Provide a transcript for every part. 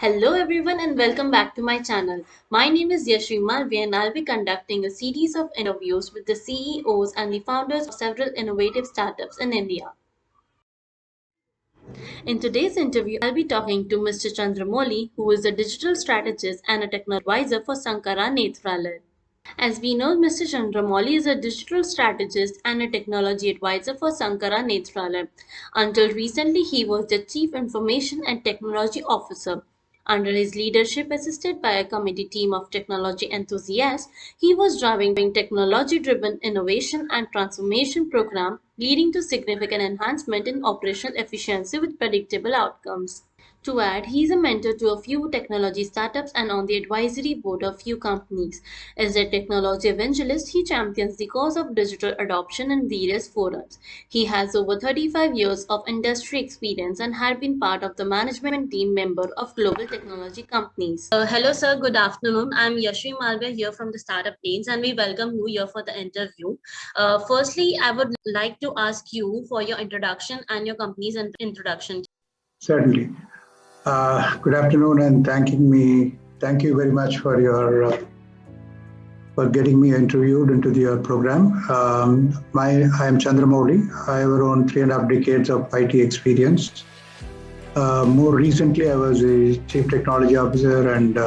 Hello everyone and welcome back to my channel. My name is Yashri Malvi and I'll be conducting a series of interviews with the CEOs and the founders of several innovative startups in India. In today's interview, I'll be talking to Mr. Chandra Mouli, who is a digital strategist and a technology advisor for Sankara Nethralaya. As we know, Mr. Chandra Mouli is a digital strategist and a technology advisor for Sankara Nethralaya. Until recently, he was the Chief Information and Technology Officer. Under his leadership, assisted by a committee team of technology enthusiasts, he was driving technology-driven innovation and transformation program, leading to significant enhancement in operational efficiency with predictable outcomes. To add, he's a mentor to a few technology startups and on the advisory board of few companies. As a technology evangelist, he champions the cause of digital adoption in various forums. He has over 35 years of industry experience and had been part of the management team member of global technology companies. Hello, sir. Good afternoon. I'm Yashri Malviya here from the Startup Lanes, and we welcome you here for the interview. Firstly, I would like to ask you for your introduction and your company's introduction. Certainly. Good afternoon, and thank you very much for for getting me interviewed into your program. I am Chandra Mouli. I have around 3.5 decades of IT experience. More recently, I was a Chief Technology Officer and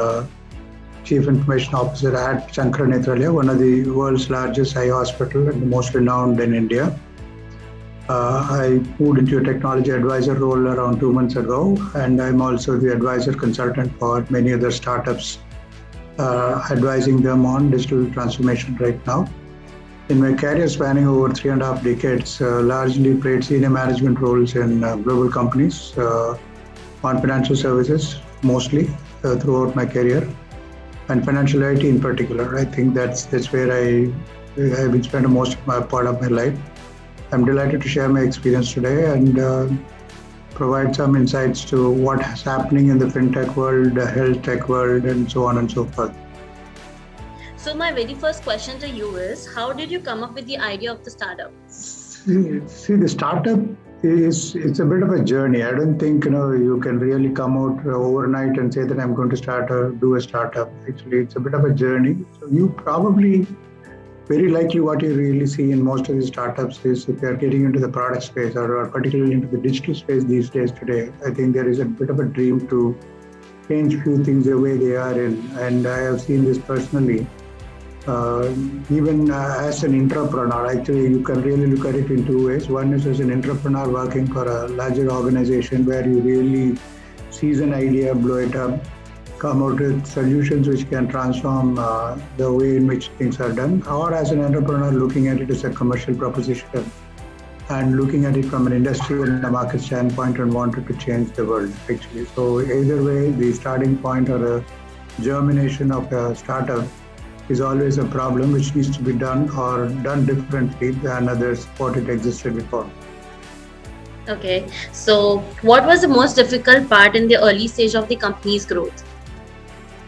Chief Information Officer at Sankara Nethralaya, one of the world's largest eye hospital and the most renowned in India. I moved into a technology advisor role around 2 months ago, and I'm also the advisor consultant for many other startups, advising them on digital transformation right now. In my career spanning over 3.5 decades, largely played senior management roles in global companies, on financial services mostly throughout my career, and financial IT in particular. I think that's where I have been spending most of my part of my life. I'm delighted to share my experience today and provide some insights to what is happening in the fintech world, the health tech world, and so on and so forth. So my very first question to you is, how did you come up with the idea of the startup? See, the startup it's a bit of a journey. I don't think you can really come out overnight and say that I'm going to do a startup. Actually, it's a bit of a journey. So you probably very likely what you really see in most of these startups is if you're getting into the product space or particularly into the digital space these days today, I think there is a bit of a dream to change few things the way they are in. And I have seen this personally. Even as an entrepreneur, actually, you can really look at it in two ways. One is as an entrepreneur working for a larger organization where you really seize an idea, blow it up, come out with solutions which can transform the way in which things are done, or as an entrepreneur looking at it as a commercial proposition and looking at it from an industry and a market standpoint and wanted to change the world, actually. So either way, the starting point or a germination of a startup is always a problem which needs to be done or done differently than others what it existed before. Okay, so what was the most difficult part in the early stage of the company's growth?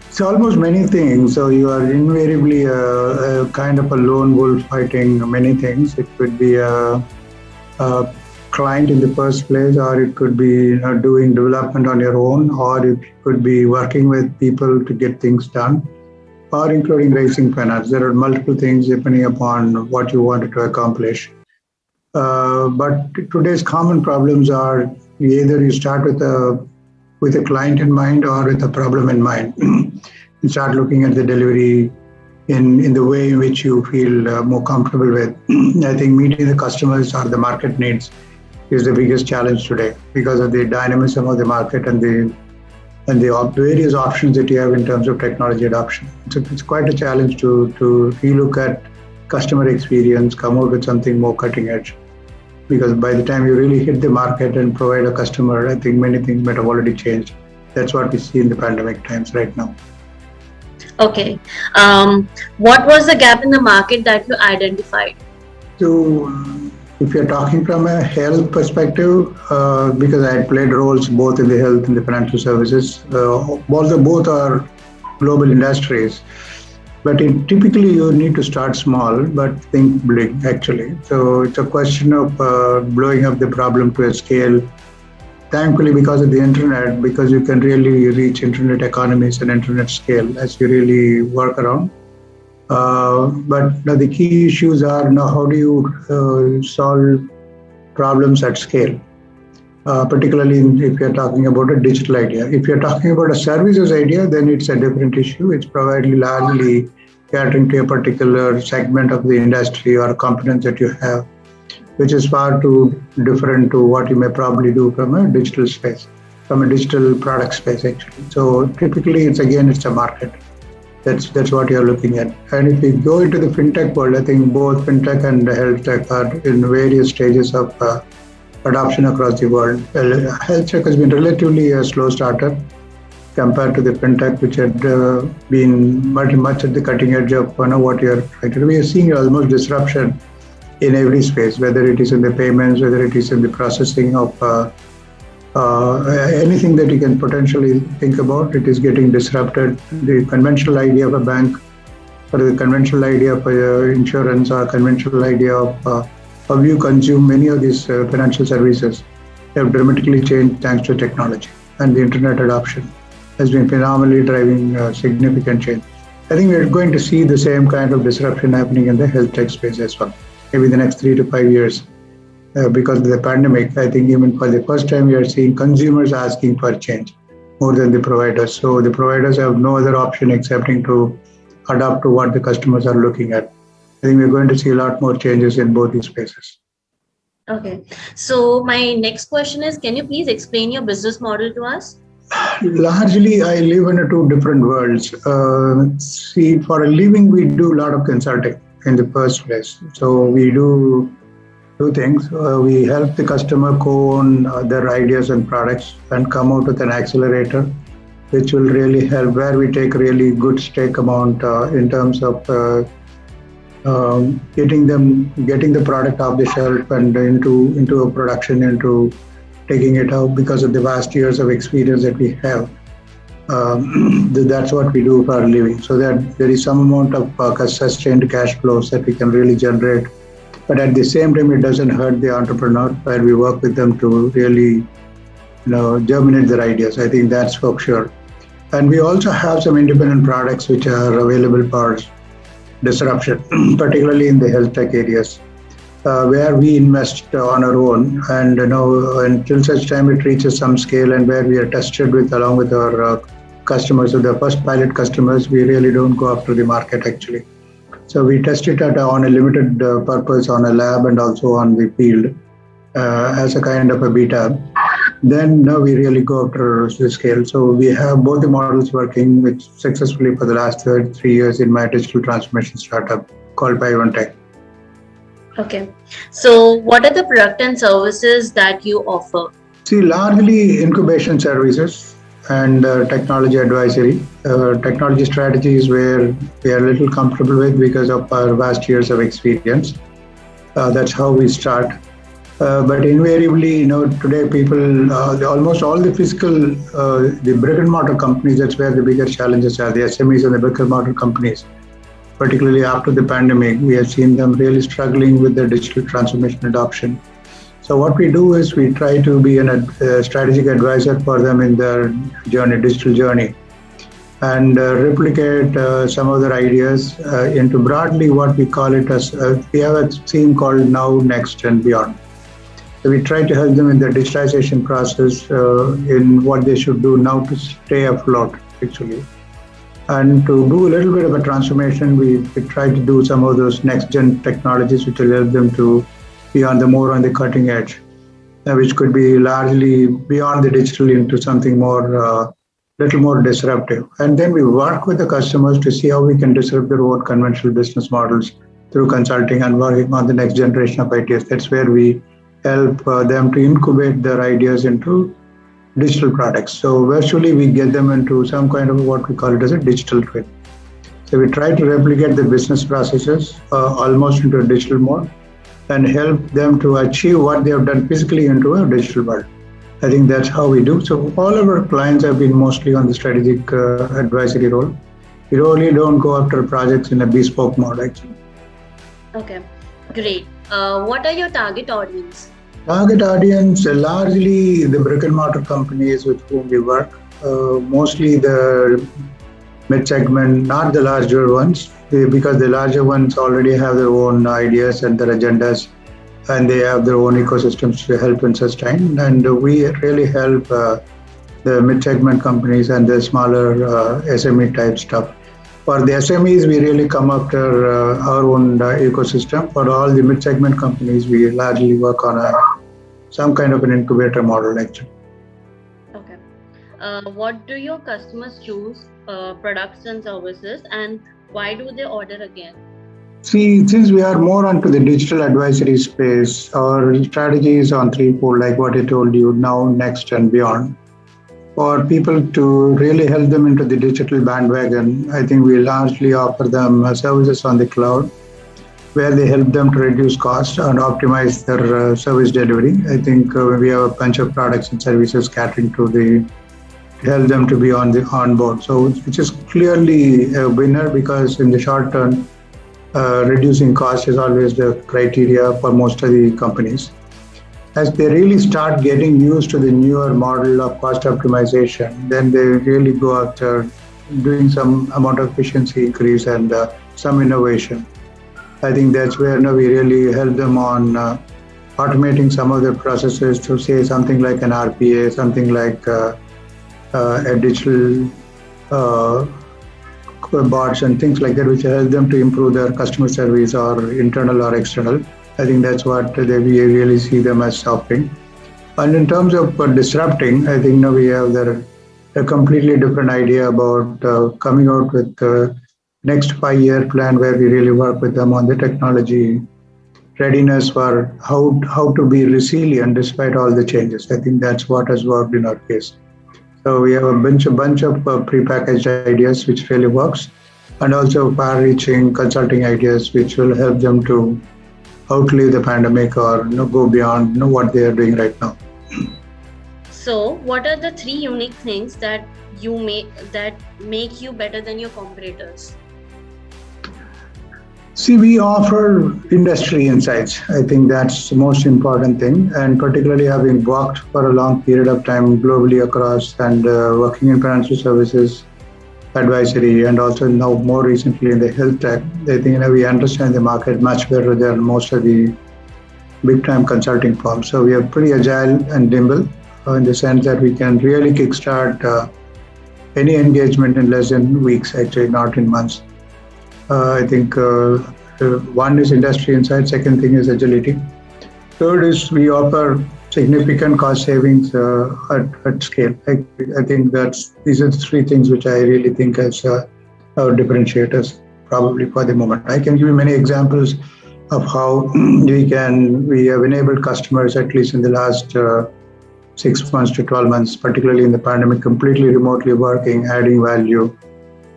It's almost many things. So you are invariably a kind of a lone wolf fighting many things. It could be a client in the first place, or it could be doing development on your own, or it could be working with people to get things done, or including raising finance. There are multiple things depending upon what you wanted to accomplish. But today's common problems are either you start with a client in mind or with a problem in mind. You start looking at the delivery in the way in which you feel more comfortable with. I think meeting the customers or the market needs is the biggest challenge today because of the dynamism of the market and the various options that you have in terms of technology adoption. So it's quite a challenge to relook at customer experience, come out with something more cutting edge. Because by the time you really hit the market and provide a customer, I think many things might have already changed. That's what we see in the pandemic times right now. Okay. What was the gap in the market that you identified? So if you're talking from a health perspective, because I had played roles both in the health and the financial services, both are global industries. But typically you need to start small, but think big actually. So it's a question of blowing up the problem to a scale thankfully because of the internet, because you can really reach internet economies and internet scale as you really work around. But now the key issues are now how do you solve problems at scale, particularly if you're talking about a digital idea. If you're talking about a services idea, then it's a different issue. It's probably largely catering to a particular segment of the industry or competence that you have, which is far too different to what you may probably do from a digital space, from a digital product space actually. So typically it's a market. That's what you're looking at. And if we go into the fintech world, I think both fintech and health tech are in various stages of adoption across the world. Health tech has been relatively a slow starter compared to the fintech, which had been much at the cutting edge of what you're trying to do. We are seeing almost disruption in every space, whether it is in the payments, whether it is in the processing of anything that you can potentially think about, it is getting disrupted. The conventional idea of a bank, or the conventional idea of insurance, or conventional idea of how you consume many of these financial services have dramatically changed thanks to technology, and the internet adoption has been phenomenally driving significant change. I think we're going to see the same kind of disruption happening in the health tech space as well, maybe the next 3 to 5 years. Because of the pandemic, I think even for the first time, we are seeing consumers asking for change more than the providers. So the providers have no other option excepting to adapt to what the customers are looking at. I think we're going to see a lot more changes in both these spaces. Okay. So my next question is, can you please explain your business model to us? Largely, I live in two different worlds. See, for a living, we do a lot of consulting in the first place. So we do two things. We help the customer co-own their ideas and products and come out with an accelerator, which will really help, where we take really good stake amount in terms of getting the product off the shelf and into a production, into taking it out because of the vast years of experience that we have. That's what we do for a living. So that there is some amount of sustained cash flows that we can really generate. But at the same time, it doesn't hurt the entrepreneur, where we work with them to really, germinate their ideas. I think that's for sure. And we also have some independent products which are available for disruption, particularly in the health tech areas, where we invest on our own, and until such time it reaches some scale, and where we are tested with along with our customers. So the first pilot customers, we really don't go after the market actually. So we test it on a limited purpose on a lab and also on the field as a kind of a beta. Then now we really go after the scale. So we have both the models working which successfully for the last 3 years in my digital transformation startup called Tech. Okay. So what are the product and services that you offer? See, largely incubation services and technology advisory. Technology strategies where we are a little comfortable with because of our vast years of experience. That's how we start. But invariably, today people, almost all the physical, the brick and mortar companies, that's where the bigger challenges are, the SMEs and the brick and mortar companies. Particularly after the pandemic, we have seen them really struggling with the digital transformation adoption. So what we do is we try to be a strategic advisor for them in their digital journey, and replicate some of their ideas into broadly what we call it as, we have a theme called Now, Next and Beyond. So we try to help them in the digitization process in what they should do now to stay afloat actually. And to do a little bit of a transformation, we try to do some of those next gen technologies which will help them to be on the cutting edge, which could be largely beyond the digital into something more, little more disruptive. And then we work with the customers to see how we can disrupt their own conventional business models through consulting and working on the next generation of ideas. That's where we help them to incubate their ideas into digital products. So virtually we get them into some kind of what we call it as a digital twin. So we try to replicate the business processes almost into a digital mode, and help them to achieve what they have done physically into a digital world. I think that's how we do. So all of our clients have been mostly on the strategic advisory role. We really don't go after projects in a bespoke mode actually. Okay, great. What are your target audience? Target audience, largely the brick and mortar companies with whom we work, mostly the mid segment, not the larger ones, because the larger ones already have their own ideas and their agendas, and they have their own ecosystems to help and sustain. And we really help the mid segment companies and the smaller SME type stuff. For the SMEs, we really come after our own ecosystem. For all the mid segment companies, we largely work on some kind of an incubator model, actually. Okay. What do your customers choose, products and services, and why do they order again? See, since we are more onto the digital advisory space, our strategy is on threefold, like what I told you, now, next, and beyond. For people to really help them into the digital bandwagon, I think we largely offer them services on the cloud where they help them to reduce cost and optimize their service delivery. I think we have a bunch of products and services catering to help them to be on board. So which is clearly a winner because in the short term, reducing cost is always the criteria for most of the companies. As they really start getting used to the newer model of cost optimization, then they really go after doing some amount of efficiency increase and some innovation. I think that's where we really help them on automating some of their processes to say something like an RPA, something like a digital uh, bots and things like that, which help them to improve their customer service or internal or external. I think that's what we really see them as offering. And in terms of disrupting, I think now we have a completely different idea about coming out with the next 5-year plan where we really work with them on the technology readiness for how to be resilient despite all the changes. I think that's what has worked in our case. So we have a bunch of prepackaged ideas which really works, and also far-reaching consulting ideas which will help them to outlive the pandemic or go beyond what they are doing right now. So, what are the three unique things that make you better than your competitors? See, we offer industry insights. I think that's the most important thing. And particularly having worked for a long period of time globally across and working in financial services, advisory, and also now more recently in the health tech, I think we understand the market much better than most of the big time consulting firms. So we are pretty agile and nimble in the sense that we can really kickstart any engagement in less than weeks, actually, not in months. I think one is industry insight, second thing is agility. Third is we offer significant cost savings at scale. I think these are the three things which I really think as our differentiators probably for the moment. I can give you many examples of how we have enabled customers, at least in the last 6 months to 12 months, particularly in the pandemic, completely remotely working, adding value,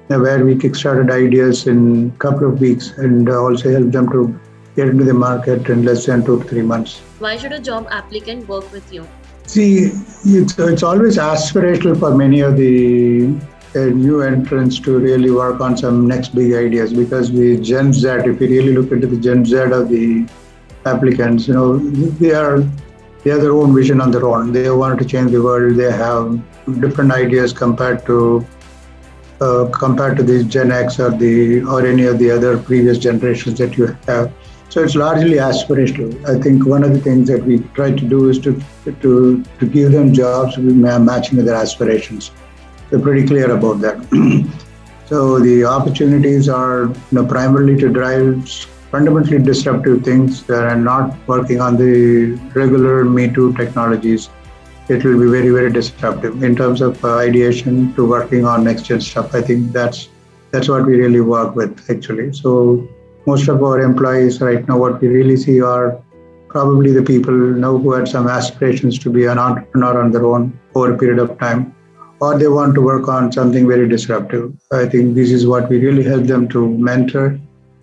where we kickstarted ideas in a couple of weeks and also helped them to get into the market in less than 2 to 3 months. Why should a job applicant work with you? See, it's always aspirational for many of the new entrants to really work on some next big ideas because the Gen Z, if you really look into the Gen Z of the applicants, they have their own vision on their own. They want to change the world. They have different ideas compared to these Gen X or any of the other previous generations that you have. So it's largely aspirational. I think one of the things that we try to do is to give them jobs matching with their aspirations. We're pretty clear about that. So the opportunities are primarily to drive fundamentally disruptive things that are not working on the regular Me Too technologies. It will be very, very disruptive in terms of ideation to working on next gen stuff. I think that's what we really work with actually. So most of our employees right now, what we really see are probably the people who had some aspirations to be an entrepreneur on their own over a period of time, or they want to work on something very disruptive. I think this is what we really help them to mentor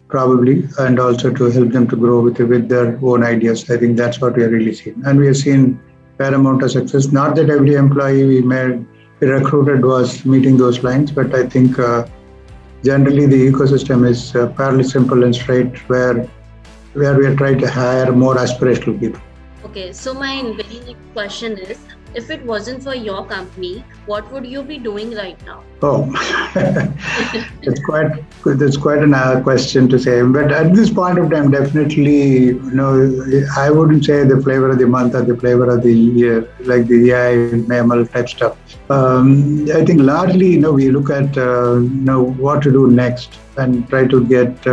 probably, and also to help them to grow with their own ideas. I think that's what we are really seeing. And we have seen fair amount of success. Not that every employee we recruited was meeting those lines, but I think generally the ecosystem is fairly simple and straight where we are trying to hire more aspirational people. Okay, so my very next question is, if it wasn't for your company, what would you be doing right now? Oh, that's quite an question to say. But at this point of time, definitely, I wouldn't say the flavor of the month or the flavor of the year, like the AI, mammal type stuff. I think largely, we look at what to do next and try to get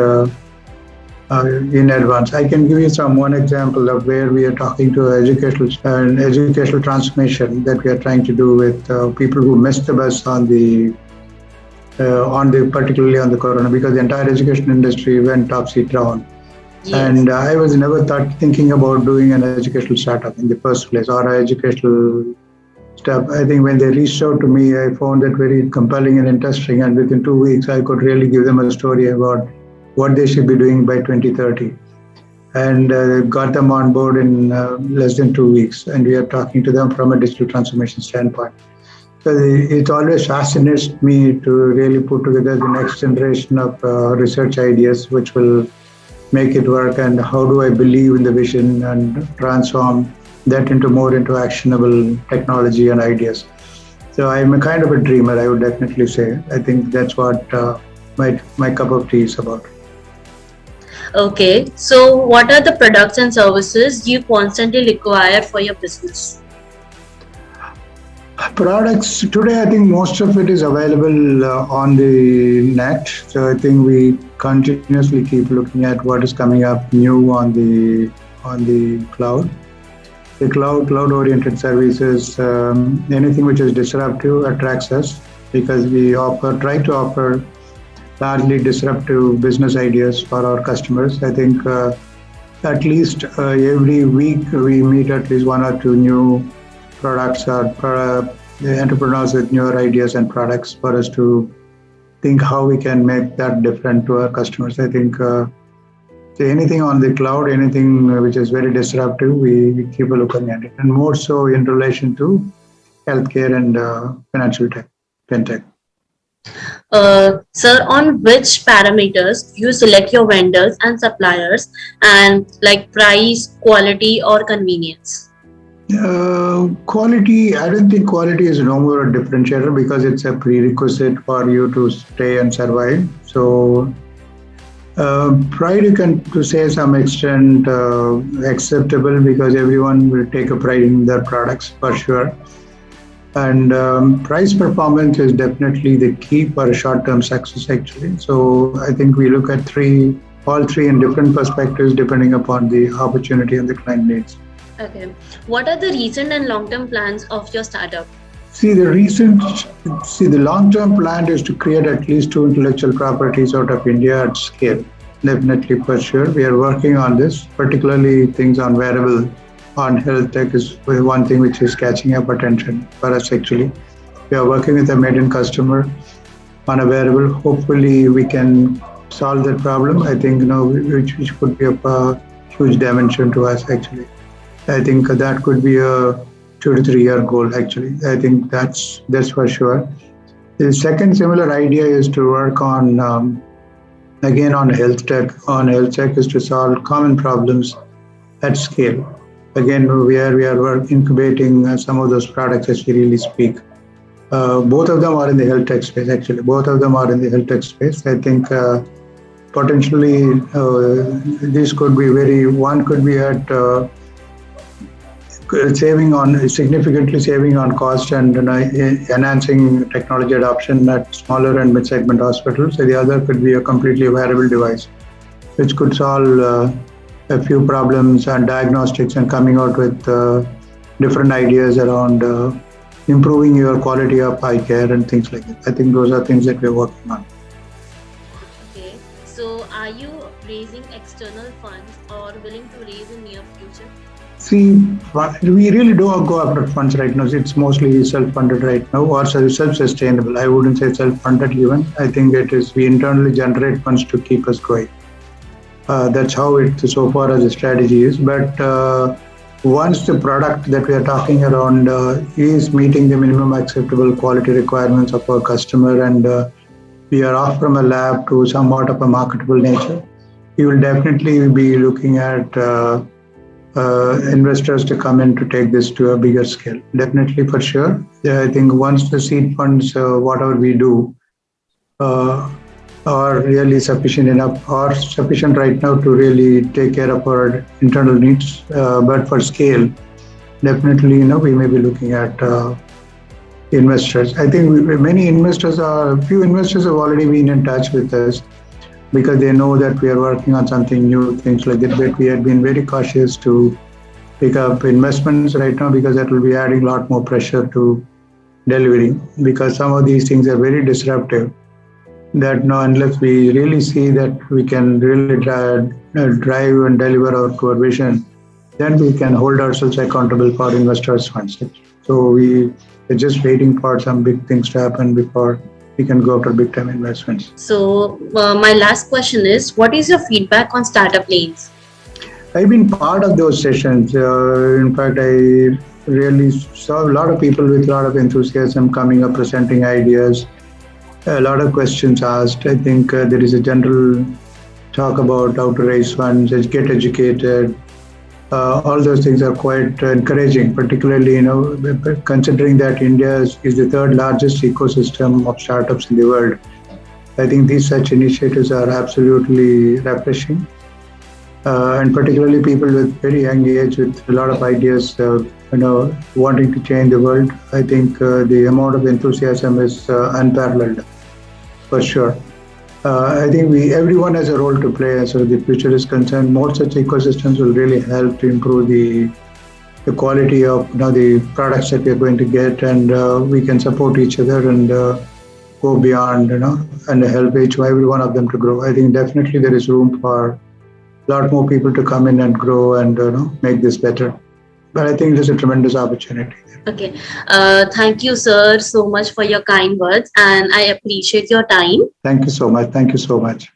in advance. I can give you some one example of where we are talking to educational transformation that we are trying to do with people who missed the bus on the particularly on the corona, because the entire education industry went topsy down. Yes. And I was never thinking about doing an educational startup in the first place or an educational stuff. I think when they reached out to me, I found that very compelling and interesting. And within 2 weeks, I could really give them a story about what they should be doing by 2030, and got them on board in less than 2 weeks. And we are talking to them from a digital transformation standpoint. So it always fascinates me to really put together the next generation of research ideas which will make it work, and how do I believe in the vision and transform that into more into actionable technology and ideas. So I'm a kind of a dreamer, I would definitely say. I think that's what my cup of tea is about. Okay, so what are the products and services you constantly require for your business? Products today, I think most of it is available on the net. So I think we continuously keep looking at what is coming up new on the cloud. The cloud oriented services, anything which is disruptive attracts us, because we try to offer largely disruptive business ideas for our customers. I think at least every week we meet at least one or two new products or entrepreneurs with newer ideas and products for us to think how we can make that different to our customers. I think anything on the cloud, anything which is very disruptive, we keep a looking at it, and more so in relation to healthcare and financial tech, fintech. Sir, on which parameters do you select your vendors and suppliers, and like price, quality, or convenience? Quality, I don't think quality is no more a differentiator, because it's a prerequisite for you to stay and survive. So, pride, you can to say some extent acceptable, because everyone will take a pride in their products for sure. And price performance is definitely the key for a short-term success, actually. So I think we look at all three in different perspectives depending upon the opportunity and the client needs. Okay. What are the recent and long-term plans of your startup? See, the long-term plan is to create at least two intellectual properties out of India at scale. Definitely, for sure. We are working on this, particularly things on wearable, on health tech is one thing which is catching up attention for us, actually. We are working with a maiden customer on a wearable. Hopefully, we can solve that problem. I think, which could be of a huge dimension to us, actually. I think that could be a 2 to 3 year goal, actually. I think that's for sure. The second similar idea is to work on again on health tech. On health tech is to solve common problems at scale. Again, we are incubating some of those products as we really speak. Both of them are in the health tech space, actually. Both of them are in the health tech space. I think potentially this could be one could be at significantly saving on cost and enhancing technology adoption at smaller and mid-segment hospitals. The other could be a completely wearable device, which could solve a few problems and diagnostics, and coming out with different ideas around improving your quality of eye care and things like that. I think those are things that we're working on. Okay. So, are you raising external funds or willing to raise in near future? See, we really don't go after funds right now. It's mostly self-funded right now, or self-sustainable. I wouldn't say self-funded even. I think it is we internally generate funds to keep us going. That's how it so far as the strategy is. But once the product that we are talking around is meeting the minimum acceptable quality requirements of our customer, and we are off from a lab to somewhat of a marketable nature, we will definitely be looking at investors to come in to take this to a bigger scale. Definitely, for sure. Yeah, I think once the seed funds, whatever we do, uh, are really sufficient enough or sufficient right now to really take care of our internal needs. But for scale, definitely, we may be looking at investors. I think few investors have already been in touch with us because they know that we are working on something new, things like that. But we had been very cautious to pick up investments right now because that will be adding a lot more pressure to delivery because some of these things are very disruptive that no, unless we really see that we can really drive and deliver to our vision, then we can hold ourselves accountable for investors' funds. So we are just waiting for some big things to happen before we can go after big time investments. So, my last question is, what is your feedback on startup lanes? I've been part of those sessions. In fact, I really saw a lot of people with a lot of enthusiasm coming up, presenting ideas, a lot of questions asked. I think there is a general talk about how to raise funds, get educated. All those things are quite encouraging, particularly considering that India is the third largest ecosystem of startups in the world. I think these such initiatives are absolutely refreshing, and particularly people with very young age with a lot of ideas, wanting to change the world. I think the amount of enthusiasm is unparalleled for sure. I think everyone has a role to play as far as the future is concerned. More such ecosystems will really help to improve the quality of the products that we are going to get, and we can support each other and go beyond, and help every one of them to grow. I think definitely there is room for a lot more people to come in and grow and make this better. But I think there's a tremendous opportunity. Okay. Thank you, sir, so much for your kind words, and I appreciate your time. Thank you so much. Thank you so much.